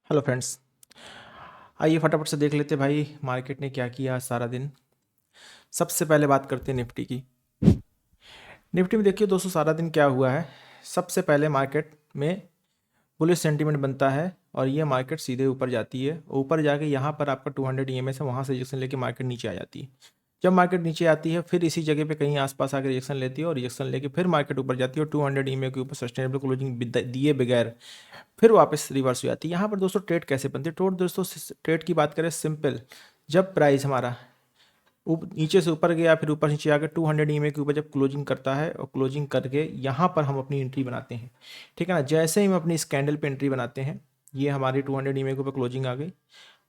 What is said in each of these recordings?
Hello friends. आइए फटाफट से देख लेते हैं भाई मार्केट ने क्या किया आज सारा दिन। सबसे पहले बात करते हैं निफ्टी की। निफ्टी में देखिए दोस्तों सारा दिन क्या हुआ है। सबसे पहले मार्केट में बुलिश सेंटीमेंट बनता है और ये मार्केट सीधे ऊपर जाती है। ऊपर जाके यहाँ पर आपका 200 ईएमएस है, वहाँ से रिजेक्शन लेके मार्केट नीचे आ जाती है। जब मार्केट नीचे आती है फिर इसी जगह पे कहीं आसपास आकर रिजेक्शन लेती है और रिजेक्शन लेके फिर मार्केट ऊपर जाती है और 200 ईएमए के ऊपर सस्टेनेबल क्लोजिंग दिए बगैर फिर वापस रिवर्स हो जाती है। यहाँ पर दोस्तों ट्रेड कैसे बनती है। दोस्तों ट्रेड की बात करें सिंपल, जब प्राइस हमारा नीचे से ऊपर गया फिर ऊपर नीचे आकर 200 ईएमए के ऊपर जब क्लोजिंग करता है और क्लोजिंग करके यहाँ पर हम अपनी एंट्री बनाते हैं। ठीक है ना। जैसे ही हम अपनी इस कैंडल पे एंट्री बनाते हैं, ये हमारी 200 ईएमए के ऊपर क्लोजिंग आ गई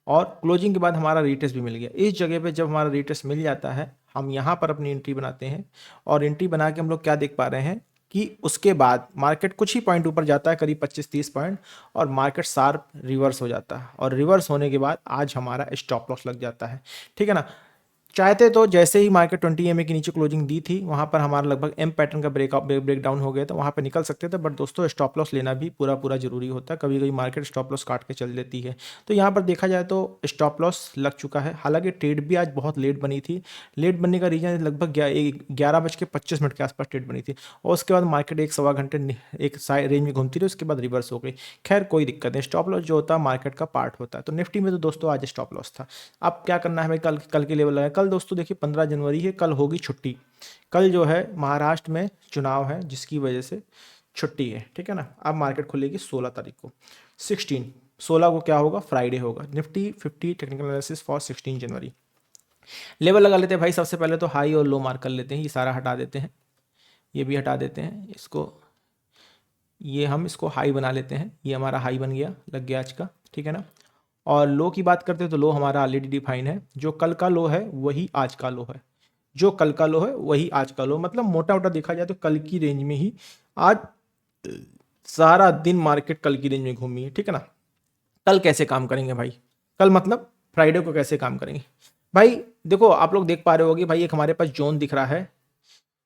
और क्लोजिंग के बाद हमारा रीटेस्ट भी मिल गया। इस जगह पे जब हमारा रीटेस्ट मिल जाता है हम यहाँ पर अपनी एंट्री बनाते हैं और एंट्री बना के हम लोग क्या देख पा रहे हैं कि उसके बाद मार्केट कुछ ही पॉइंट ऊपर जाता है, करीब 25-30 पॉइंट, और मार्केट शार्प रिवर्स हो जाता है और रिवर्स होने के बाद आज हमारा स्टॉप लॉस लग जाता है। ठीक है ना। चाहते तो जैसे ही मार्केट 20 ईएमए के नीचे क्लोजिंग दी थी वहाँ पर हमारा लगभग एम पैटर्न का ब्रेक डाउन हो गया था, वहाँ पर निकल सकते थे, बट दोस्तों स्टॉप लॉस लेना भी पूरा पूरा जरूरी होता है। कभी कभी मार्केट स्टॉप लॉस काट के चल देती है। तो यहाँ पर देखा जाए तो स्टॉप लॉस लग चुका है। हालांकि ट्रेड भी आज बहुत लेट बनी थी। लेट बनने का रीजन लगभग 11:25 के आसपास ट्रेड बनी थी और उसके बाद मार्केट एक सवा घंटे एक रेंज में घूमती रही, उसके बाद रिवर्स हो गई। खैर कोई दिक्कत नहीं, स्टॉप लॉस जो होता है मार्केट का पार्ट होता है। तो निफ्टी में तो दोस्तों आज स्टॉप लॉस था। अब क्या करना है भाई, कल कल के लेवल लगाए। कल दोस्तों देखिए 15 जनवरी है, कल होगी छुट्टी। कल जो है महाराष्ट्र में चुनाव है जिसकी वजह से छुट्टी है। ठीक है ना। अब मार्केट खुलेगी 16 तारीख को। 16 को क्या होगा, फ्राइडे होगा। Nifty 50 technical analysis for 16 January. Level लगा लेते हैं भाई। सबसे पहले तो हाई और लो मार्क कर लेते हैं। ये सारा हटा देते हैं, ये भी हटा देते हैं इसको। ये हम इसको हाई बना लेते हैं। ये हमारा हाई बन गया, लग गया आज का। ठीक है ना। और लो की बात करते हैं तो लो हमारा ऑलरेडी डिफाइन है। जो कल का लो है वही आज का लो है। जो कल का लो है वही आज का लो, मतलब मोटा मोटा देखा जाए तो कल की रेंज में ही आज सारा दिन मार्केट कल की रेंज में घूमी है। ठीक है ना। कल कैसे काम करेंगे भाई, कल मतलब फ्राइडे को कैसे काम करेंगे भाई। देखो आप लोग देख पा रहे होगे भाई, एक हमारे पास जोन दिख रहा है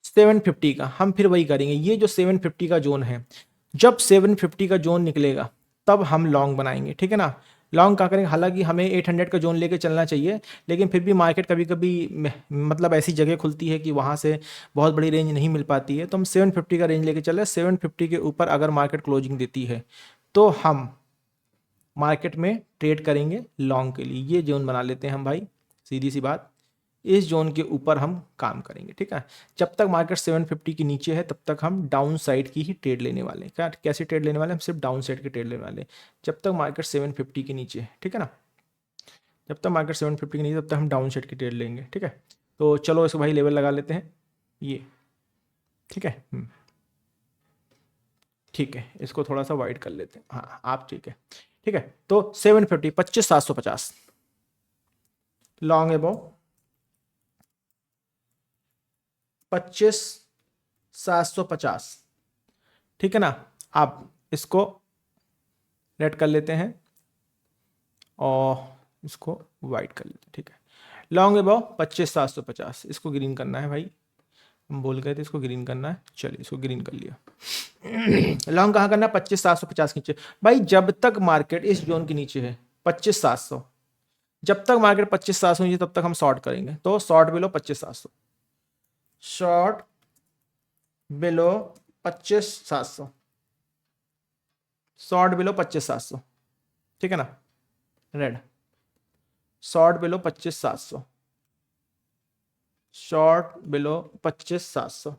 750 का। हम फिर वही करेंगे। ये जो 750 का जोन है, जब 750 का जोन निकलेगा तब हम लॉन्ग बनाएंगे। ठीक है ना। लॉन्ग क्या करेंगे, हालांकि हमें 800 का जोन लेके चलना चाहिए, लेकिन फिर भी मार्केट कभी कभी मतलब ऐसी जगह खुलती है कि वहाँ से बहुत बड़ी रेंज नहीं मिल पाती है। तो हम 750 का रेंज लेके चल रहे हैं। 750 के ऊपर अगर मार्केट क्लोजिंग देती है तो हम मार्केट में ट्रेड करेंगे लॉन्ग के लिए। ये जोन बना लेते हैं हम भाई, सीधी सी बात। इस जोन के ऊपर हम काम करेंगे। ठीक है। जब तक मार्केट 750 के नीचे है तब तक हम डाउन साइड की ही ट्रेड लेने वाले हैं। क्या कैसे ट्रेड लेने वाले हैं, हम सिर्फ डाउन साइड की ट्रेड लेने वाले हैं जब तक मार्केट 750 के नीचे है। ठीक है ना। जब तक मार्केट 750 के नीचे तब तक हम डाउन साइड की ट्रेड लेंगे। ठीक है। तो चलो इसको भाई लेवल लगा लेते हैं ये। ठीक है। ठीक है, इसको थोड़ा सा वाइड कर लेते हैं। हाँ आप ठीक है। ठीक है। तो 750 25,750 लॉन्ग एबो 25,750। ठीक है ना। आप इसको रेड कर लेते हैं और इसको वाइट कर लेते हैं। ठीक है। लॉन्ग एबो 25,750, इसको ग्रीन करना है भाई। हम बोल गए थे इसको ग्रीन करना है, चलिए इसको ग्रीन कर लिया। लॉन्ग कहाँ करना है, 25,750 के नीचे भाई। जब तक मार्केट इस जोन के नीचे है 25,700, जब तक मार्केट 25,700 नीचे तब तक हम शॉर्ट करेंगे। तो short below 25,700, short below 25,700, short below 25,700। ठीक है ना। Red short below 25,700, short below 25,700।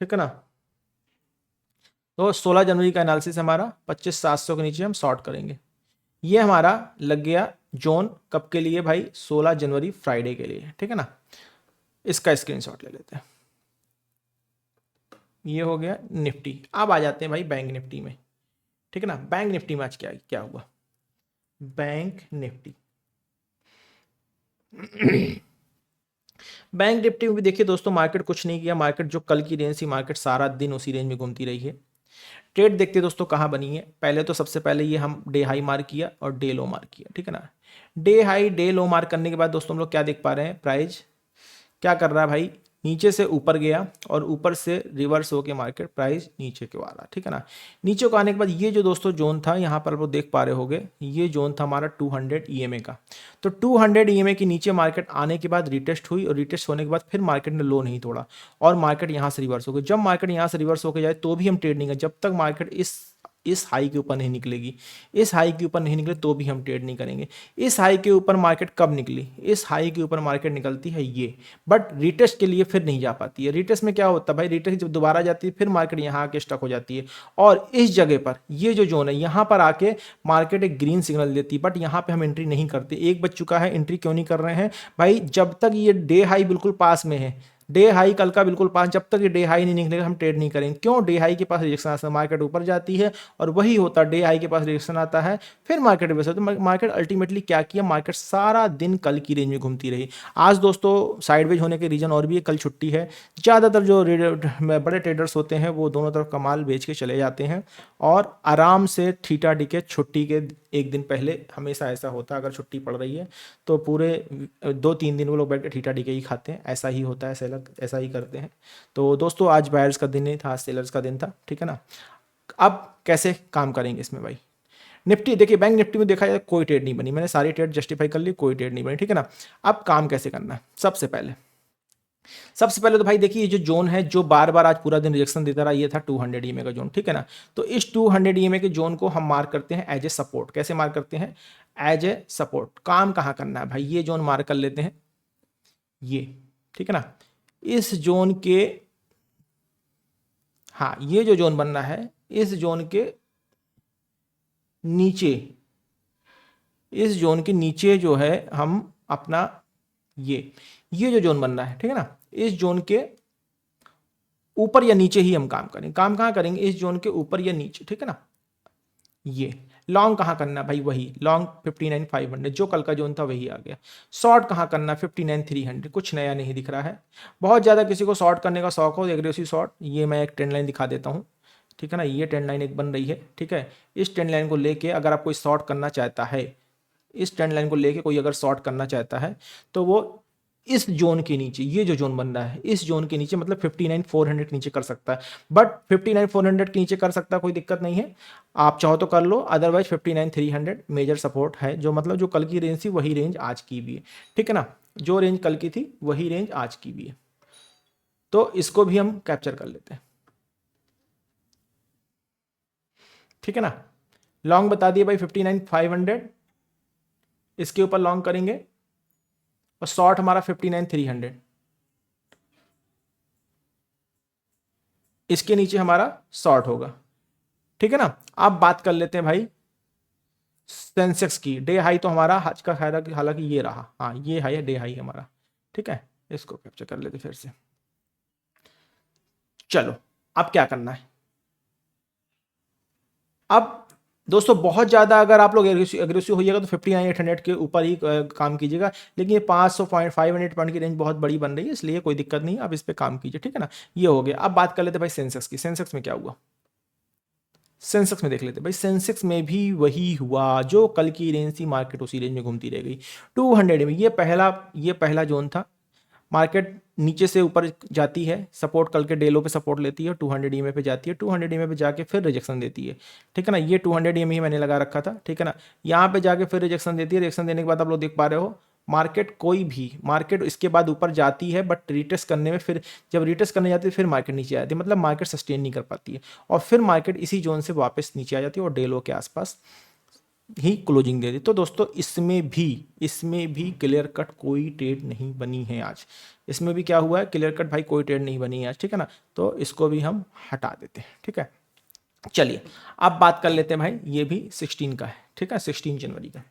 ठीक है ना। तो 16 जनवरी का एनालिसिस हमारा 25,700 के नीचे हम शॉर्ट करेंगे। ये हमारा लग गया जोन कब के लिए भाई, 16 जनवरी फ्राइडे के लिए। ठीक है ना। इसका स्क्रीनशॉट ले लेते हैं। ये हो गया निफ्टी। अब आ जाते हैं भाई बैंक निफ्टी में। ठीक है ना। बैंक निफ्टी में आज क्या क्या हुआ, बैंक निफ्टी बैंक निफ्टी में भी देखिए दोस्तों मार्केट कुछ नहीं किया। मार्केट जो कल की रेंज थी, मार्केट सारा दिन उसी रेंज में घूमती रही है। ट्रेड देखते दोस्तों कहाँ बनी है। पहले तो सबसे पहले ये हम डे हाई मार्क किया और डे लो मार्क किया। ठीक है ना। डे हाई डे लो मार्क करने के बाद दोस्तों हम लोग क्या देख पा रहे हैं, प्राइस क्या कर रहा है भाई, नीचे से ऊपर गया और ऊपर से रिवर्स होके मार्केट प्राइस नीचे को आ रहा, ठीक है ना। नीचे को आने के बाद ये जो दोस्तों जोन था, यहाँ पर आप लोग देख पा रहे होगे, ये जोन था हमारा 200 EMA का। तो 200 EMA के नीचे मार्केट आने के बाद रिटेस्ट हुई और रिटेस्ट होने के बाद फिर मार्केट ने लो नहीं तोड़ा और मार्केट यहाँ से रिवर्स हो गई। जब मार्केट यहाँ से रिवर्स होकर जाए तो भी हम ट्रेड नहीं करें, जब तक मार्केट इस हाई के ऊपर नहीं निकलेगी। इस हाई के ऊपर नहीं निकले तो भी हम ट्रेड नहीं करेंगे। इस हाई के ऊपर मार्केट कब निकली? इस हाई के ऊपर मार्केट निकलती है ये, बट रिटेस्ट के लिए फिर नहीं जा पाती है। रिटेस्ट में क्या होता है भाई, रिटेस्ट जब दोबारा जाती है फिर मार्केट यहाँ आके स्टक हो जाती है और इस जगह पर ये जो जोन है यहाँ पर आके मार्केट एक ग्रीन सिग्नल देती है, बट यहाँ पे हम एंट्री नहीं करते। एक बज चुका है, एंट्री क्यों नहीं कर रहे हैं भाई? जब तक ये डे हाई बिल्कुल पास में है, डे हाई कल का बिल्कुल पास, जब तक ये डे हाई नहीं निकलेगा हम ट्रेड नहीं करेंगे। क्यों? डे हाई के पास रिजेक्शन आता है, मार्केट ऊपर जाती है और वही होता है, डे हाई के पास रिजेक्शन आता है फिर मार्केट वैसे। तो मार्केट अल्टीमेटली क्या किया, मार्केट सारा दिन कल की रेंज में घूमती रही। आज दोस्तों साइडवेज होने के रीजन और भी है, कल छुट्टी है। ज़्यादातर जो बड़े ट्रेडर्स होते हैं वो दोनों तरफ कमाल बेच के चले जाते हैं और आराम से थीटा डी के छुट्टी के एक दिन पहले, हमेशा ऐसा होता है अगर छुट्टी पड़ रही है तो पूरे 2-3 दिन वो लोग बैठ के थीटा डी के ही खाते हैं। ऐसा ही होता है, ऐसा ही करते हैं। तो दोस्तों आज बायर्स का दिन नहीं था, आज सेलर्स का दिन था, ठीक है ना। अब कैसे काम करेंगे इसमें भाई? निफ्टी देखिए, बैंक निफ्टी में देखा जाए कोई ट्रेड नहीं बनी, मैंने सारी ट्रेड जस्टिफाई कर ली, कोई ट्रेड नहीं बनी, ठीक है ना। अब काम कैसे करना है? सबसे पहले तो भाई देखिए, ये जो जोन है जो बार बार आज पूरा दिन रिजेक्शन देता रहा, ये था 200 EMA का जोन, ठीक है ना। तो इस 200 EMA के जोन को हम मार्क करते हैं एज ए सपोर्ट। कैसे मार्क करते हैं? As a support. काम कहाँ करना है भाई? ये जोन मार्क कर लेते हैं, ये, ठीक है ना। इस जोन के, हाँ, ये जो जोन बनना है इस जोन के नीचे, इस जोन के नीचे जो है हम अपना ये जो जोन बनना है, ठीक है ना, इस जोन के ऊपर या नीचे ही हम काम करेंगे। काम कहाँ करेंगे? इस जोन के ऊपर या नीचे, ठीक है ना। ये लॉन्ग कहाँ करना भाई? वही लॉन्ग 59,500, जो कल का जोन था वही आ गया। शॉर्ट कहाँ करना? 59,300। कुछ नया नहीं दिख रहा है। बहुत ज़्यादा किसी को शॉर्ट करने का शौक हो, एग्रेसिव शॉर्ट, ये मैं एक ट्रेंड लाइन दिखा देता हूँ, ठीक है ना। ये ट्रेंड लाइन एक बन रही है, ठीक है। इस ट्रेंड लाइन को लेके अगर आप कोई शॉर्ट करना चाहता है, इस ट्रेंड लाइन को लेके कोई अगर शॉर्ट करना चाहता है तो वो इस जोन के नीचे, ये जो जोन बन रहा है इस जोन के नीचे, मतलब 59,400 के नीचे कर सकता है। बट 59,400 के नीचे कर सकता है, कोई दिक्कत नहीं है, आप चाहो तो कर लो। अदरवाइज 59,300 मेजर सपोर्ट है, जो मतलब जो कल की रेंज थी वही रेंज आज की भी है, ठीक है ना। जो रेंज कल की थी वही रेंज आज की भी है, तो इसको भी हम कैप्चर कर लेते हैं, ठीक है ना। लॉन्ग बता दिए भाई 59,500, इसके ऊपर लॉन्ग करेंगे और शॉर्ट हमारा 59,300, इसके नीचे हमारा शॉर्ट होगा, ठीक है ना। अब बात कर लेते हैं भाई सेंसेक्स की। डे हाई तो हमारा आज का हालांकि ये रहा, हाँ ये हाई है, डे हाई हमारा, ठीक है। इसको कैप्चर कर लेते फिर से। चलो अब क्या करना है? अब दोस्तों बहुत ज़्यादा अगर आप लोग एग्रेसिव होइएगा तो 59,800 के ऊपर ही काम कीजिएगा, लेकिन ये 500 पॉइंट 500 पॉइंट की रेंज बहुत बड़ी बन रही है, इसलिए कोई दिक्कत नहीं, आप इस पर काम कीजिए, ठीक है ना। ये हो गया। अब बात कर लेते भाई सेंसेक्स की। सेंसेक्स में क्या हुआ? सेंसेक्स में देख लेते भाई। सेंसेक्स में भी वही हुआ, जो कल की रेंज थी मार्केट उसी रेंज में घूमती रह गई। 200 में ये पहला जोन था, मार्केट नीचे से ऊपर जाती है, सपोर्ट कल के डेलो पे सपोर्ट लेती है, 200 EMA पे जाती है, 200 EMA पे जाके फिर रिजेक्शन देती है, ठीक है ना। ये 200 EMA ही मैंने लगा रखा था, ठीक है ना। यहाँ पे जाके फिर रिजेक्शन देती है, रिजेक्शन देने के बाद आप लोग देख पा रहे हो मार्केट इसके बाद ऊपर जाती है, बट रिटेस्ट करने में, फिर जब रिटेस्ट करने जाती है फिर मार्केट नीचे आती है, मतलब मार्केट सस्टेन नहीं कर पाती है और फिर मार्केट इसी जोन से वापस नीचे आ जाती है और डेलो के आसपास ही क्लोजिंग दे दी। तो दोस्तों इसमें भी क्लियर कट कोई ट्रेड नहीं बनी है आज। इसमें भी क्या हुआ है? क्लियर कट भाई कोई ट्रेड नहीं बनी है आज, ठीक है ना। तो इसको भी हम हटा देते हैं, ठीक है। चलिए अब बात कर लेते हैं भाई, ये भी 16 का है, ठीक है, 16 जनवरी का।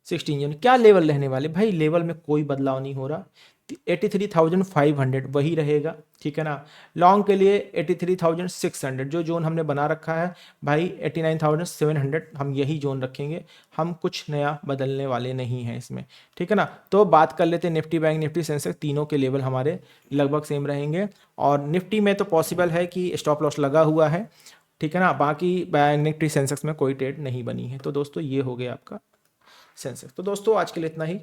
16 जनवरी क्या लेवल रहने वाले भाई? लेवल में कोई बदलाव नहीं हो रहा, 83,500 वही रहेगा, ठीक है ना। लॉन्ग के लिए 83,600 जो जोन हमने बना रखा है भाई, 89,700 हम यही जोन रखेंगे, हम कुछ नया बदलने वाले नहीं हैं इसमें, ठीक है ना। तो बात कर लेते हैं निफ्टी, बैंक निफ्टी, सेंसेक्स, तीनों के लेवल हमारे लगभग सेम रहेंगे और निफ्टी में तो पॉसिबल है कि स्टॉप लॉस लगा हुआ है, ठीक है ना। बाकी बैंक निफ्टी सेंसेक्स में कोई ट्रेड नहीं बनी है। तो दोस्तों ये हो गया आपका सेंसेक्स। तो दोस्तों आज के लिए इतना ही।